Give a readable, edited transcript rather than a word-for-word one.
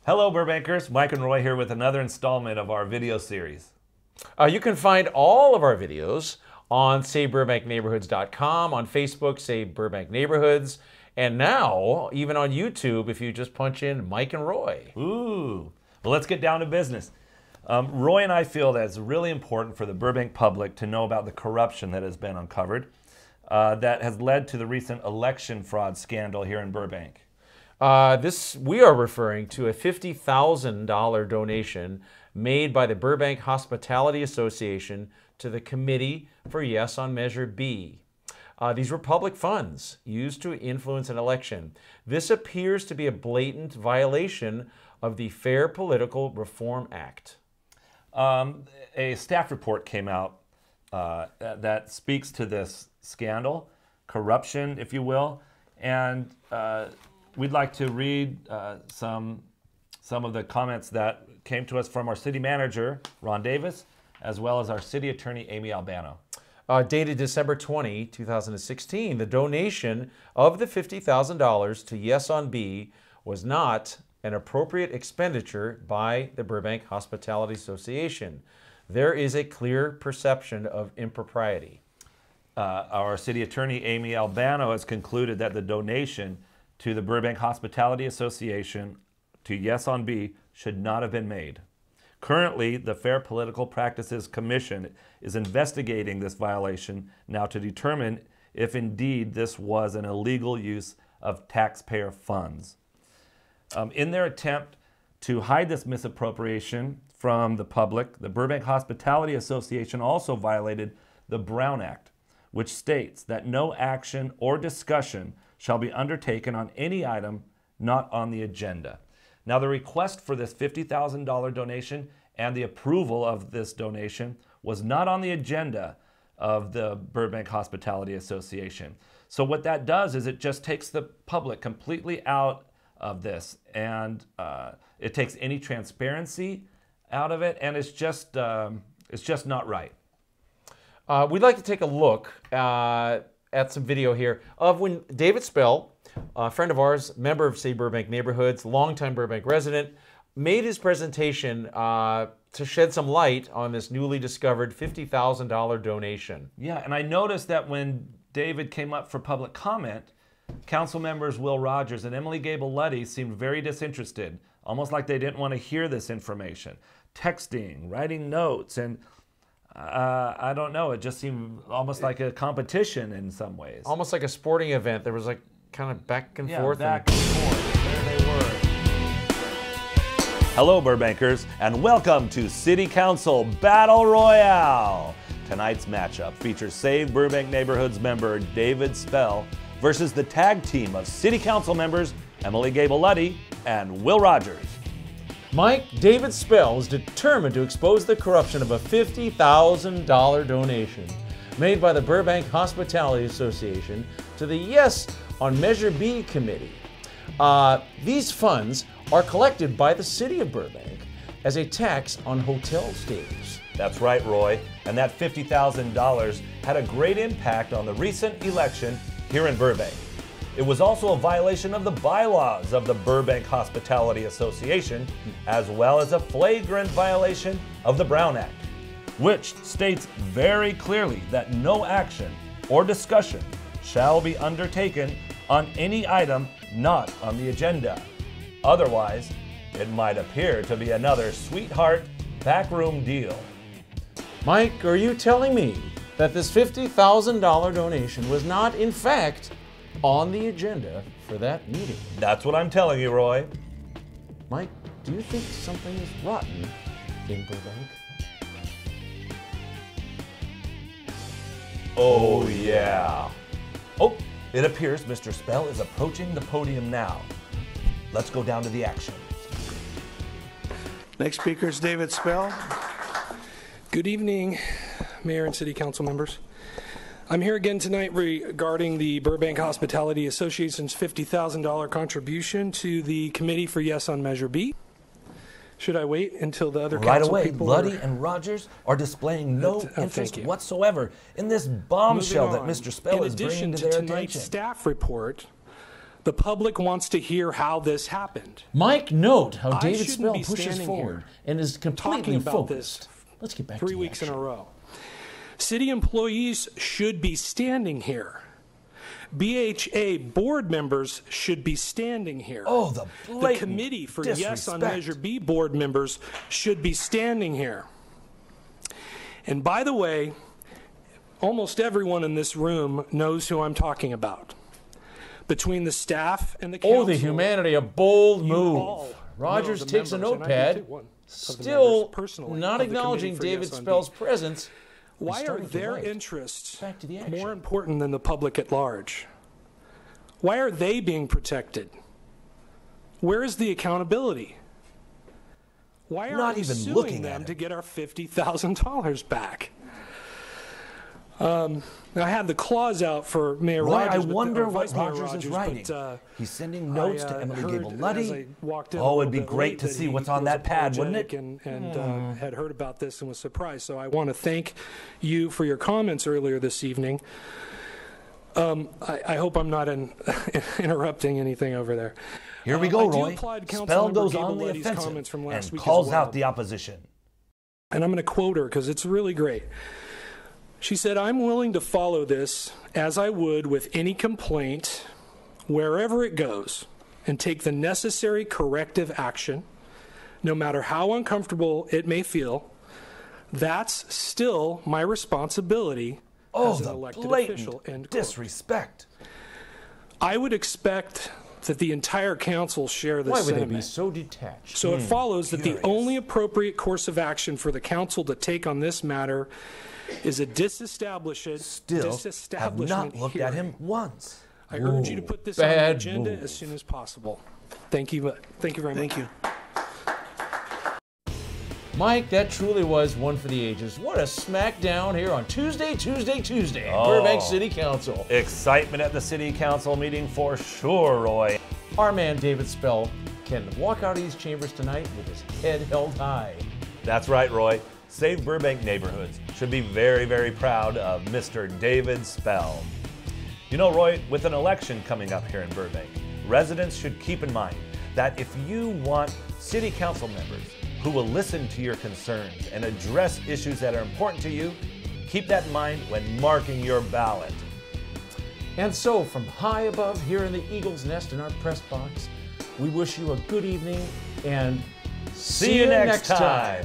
Hello Burbankers, Mike and Roy here with another installment of our video series. You can find all of our videos on SaveBurbankNeighborhoods.com, on Facebook, Save Burbank Neighborhoods, and now even on YouTube if you just punch in Mike and Roy. Ooh, well let's get down to business. Roy and I feel that it's really important for the Burbank public to know about the corruption that has been uncovered that has led to the recent election fraud scandal here in Burbank. We are referring to a $50,000 donation made by the Burbank Hospitality Association to the Committee for Yes on Measure B. These were public funds used to influence an election. This appears to be a blatant violation of the Fair Political Reform Act. A staff report came out that speaks to this scandal, corruption, if you will, and we'd like to read some of the comments that came to us from our city manager, Ron Davis, as well as our city attorney, Amy Albano. Dated December 20, 2016, the donation of the $50,000 to Yes on B was not an appropriate expenditure by the Burbank Hospitality Association. There is a clear perception of impropriety. Our city attorney, Amy Albano, has concluded that the donation to the Burbank Hospitality Association to Yes on B should not have been made. Currently, the Fair Political Practices Commission is investigating this violation now to determine if indeed this was an illegal use of taxpayer funds. In their attempt to hide this misappropriation from the public, the Burbank Hospitality Association also violated the Brown Act, which states that no action or discussion shall be undertaken on any item not on the agenda. Now, the request for this $50,000 donation and the approval of this donation was not on the agenda of the Burbank Hospitality Association. So what that does is it just takes the public completely out of this, and it takes any transparency out of it, and it's just not right. We'd like to take a look at some video here of when David Spell, a friend of ours, member of Save Burbank Neighborhoods, longtime Burbank resident, made his presentation to shed some light on this newly discovered $50,000 donation. Yeah, and I noticed that when David came up for public comment, council members Will Rogers and Emily Gable-Luddy seemed very disinterested, almost like they didn't want to hear this information. Texting, writing notes, and I don't know, it just seemed almost like a competition in some ways. Almost like a sporting event. There was like kind of back and forth. Back and forth. There they were. Hello, Burbankers, and welcome to City Council Battle Royale. Tonight's matchup features Save Burbank Neighborhoods member David Spell versus the tag team of City Council members Emily Gable-Luddy and Will Rogers. Mike, David Spell is determined to expose the corruption of a $50,000 donation made by the Burbank Hospitality Association to the Yes on Measure B committee. These funds are collected by the city of Burbank as a tax on hotel stays. That's right, Roy, and that $50,000 had a great impact on the recent election here in Burbank. It was also a violation of the bylaws of the Burbank Hospitality Association, as well as a flagrant violation of the Brown Act, which states very clearly that no action or discussion shall be undertaken on any item not on the agenda. Otherwise, it might appear to be another sweetheart backroom deal. Mike, are you telling me that this $50,000 donation was not, in fact, on the agenda for that meeting? That's what I'm telling you, Roy. Mike, do you think something is rotten in Burbank? Oh, yeah. Oh, it appears Mr. Spell is approaching the podium now. Let's go down to the action. Next speaker is David Spell. Good evening, Mayor and City Council members. I'm here again tonight regarding the Burbank Hospitality Association's $50,000 contribution to the Committee for Yes on Measure B. Should I wait until the other council people Luddy and Rogers are displaying no interest whatsoever in this bombshell that Mr. Spell is bringing to their attention. In addition to tonight's staff report, The public wants to hear how this happened. Mike, note how I David shouldn't Spell be pushes standing forward here and is completely talking about focused. this Let's get back 3 to the weeks in action. a row. City employees should be standing here. BHA board members should be standing here. Oh, the blatant committee for Yes on disrespect. Measure B board members should be standing here. And by the way, almost everyone in this room knows who I'm talking about. Between the staff and the council. Oh, the humanity, a bold you move. all Rogers know the takes a members, and I do notepad, too, one of the still members personally not of the acknowledging Committee for David Yes on Spell's B. presence. Why are starting to their write. interests Back to the action. more important than the public at large? Why are they being protected? Where is the accountability? Why Not aren't we even suing looking them at to it. get our $50,000 back? I had the clause out for Mayor Roy, Rogers. I but- wonder or what Vice Mayor Rogers is writing. but, He's sending notes to I, Emily heard Gable as I Luddy. walked in a Oh, little it'd be bit great late to that see he what's on was that pad, wouldn't it? apologetic and had heard about this and was surprised. So I want to thank you for your comments earlier this evening. I hope I'm not interrupting anything over there. Here we go, I do Roy. applaud Councilmember Spell goes Gable on the Luddy's offensive comments from last and week as calls well. out the opposition. And I'm going to quote her because it's really great. She said, "I'm willing to follow this as I would with any complaint, wherever it goes, and take the necessary corrective action, no matter how uncomfortable it may feel. That's still my responsibility Oh, as an the elected blatant official." End quote. disrespect. I would expect that the entire council share this Why would they sentiment. be so detached? So it follows that curious. the only appropriate course of action for the council to take on this matter is a disestablishment Still have not looked at him hearing. once. I urge you to put this on the bad agenda move. as soon as possible. Thank you. Thank you very much. Thank you. Mike, that truly was one for the ages. What a smackdown here on Tuesday, Oh. Burbank City Council. Excitement at the city council meeting for sure, Roy. Our man David Spell can walk out of these chambers tonight with his head held high. That's right, Roy. Save Burbank neighborhoods should be very, very proud of Mr. David Spell. You know, Roy, with an election coming up here in Burbank, residents should keep in mind that if you want city council members who will listen to your concerns and address issues that are important to you, keep that in mind when marking your ballot. And so, from high above here in the Eagle's Nest in our press box, we wish you a good evening and See you next time.